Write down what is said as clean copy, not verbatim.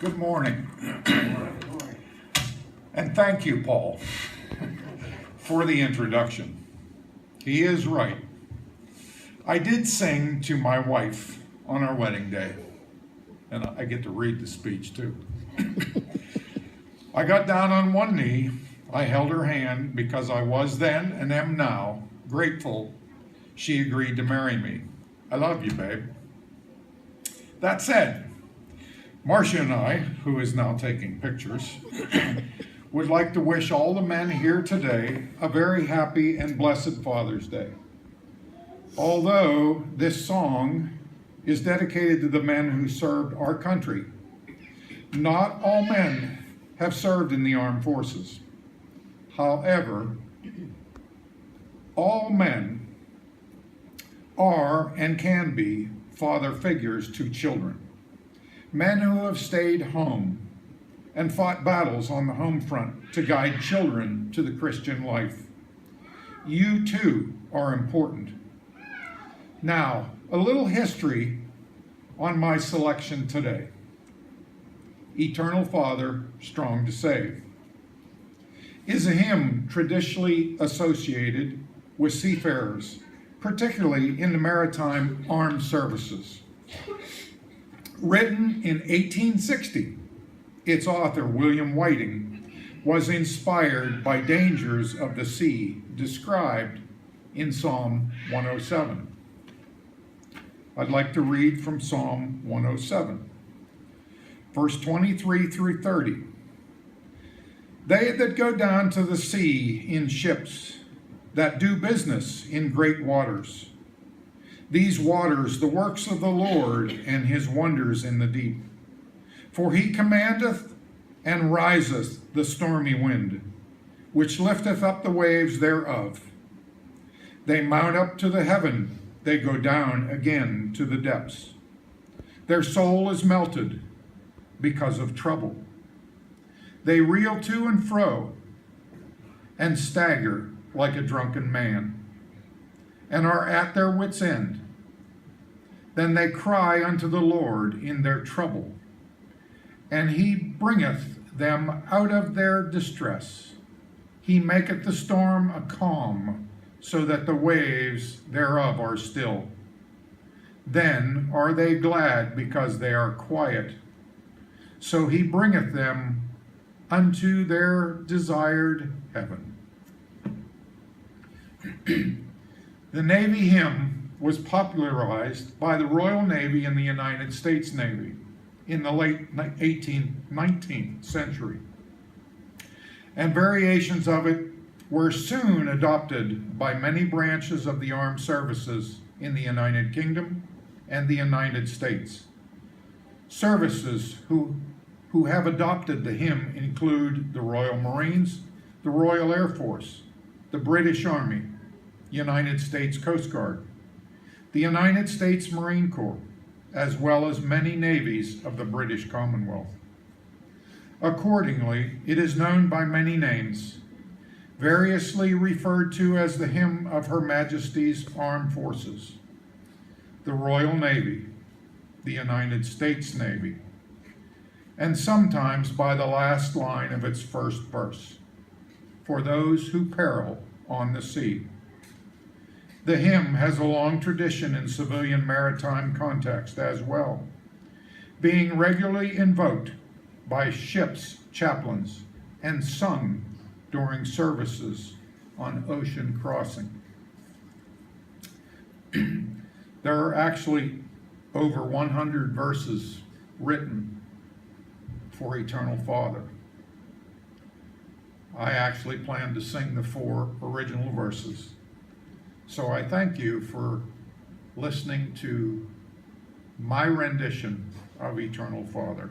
Good morning. And thank you, Paul, for the introduction. He is right. I did sing to my wife on our wedding day, and I get to read the speech too. I got down on one knee. I held her hand because I was then and am now grateful she agreed to marry me. I love you, babe. That said, Marcia and I, who is now taking pictures, would like to wish all the men here today a very happy and blessed Father's Day. Although this song is dedicated to the men who served our country, not all men have served in the armed forces. However, all men are and can be father figures to children. Men who have stayed home and fought battles on the home front to guide children to the Christian life. You too are important. Now, a little history on my selection today. Eternal Father, Strong to Save is a hymn traditionally associated with seafarers, particularly in the maritime armed services. Written in 1860, its author, William Whiting, was inspired by dangers of the sea described in Psalm 107. I'd like to read from Psalm 107, verse 23 through 30. They that go down to the sea in ships, that do business in great waters. These waters, the works of the Lord, and his wonders in the deep. For he commandeth and riseth the stormy wind, which lifteth up the waves thereof. They mount up to the heaven, they go down again to the depths. Their soul is melted because of trouble. They reel to and fro, and stagger like a drunken man, and are at their wits' end. Then they cry unto the Lord in their trouble, and he bringeth them out of their distress. He maketh the storm a calm, so that the waves thereof are still. Then are they glad because they are quiet. So he bringeth them unto their desired heaven. The Navy hymn was popularized by the Royal Navy and the United States Navy in the late 19th century. And variations of it were soon adopted by many branches of the armed services in the United Kingdom and the United States. Services who have adopted the hymn include the Royal Marines, the Royal Air Force, the British Army, United States Coast Guard, the United States Marine Corps, as well as many navies of the British Commonwealth. Accordingly, it is known by many names, variously referred to as the Hymn of Her Majesty's Armed Forces, the Royal Navy, the United States Navy, and sometimes by the last line of its first verse, for those who peril on the sea. The hymn has a long tradition in civilian maritime context as well, being regularly invoked by ship's chaplains and sung during services on ocean crossing. There are actually over 100 verses written for Eternal Father. I actually plan to sing the 4 original verses. So I thank you for listening to my rendition of Eternal Father.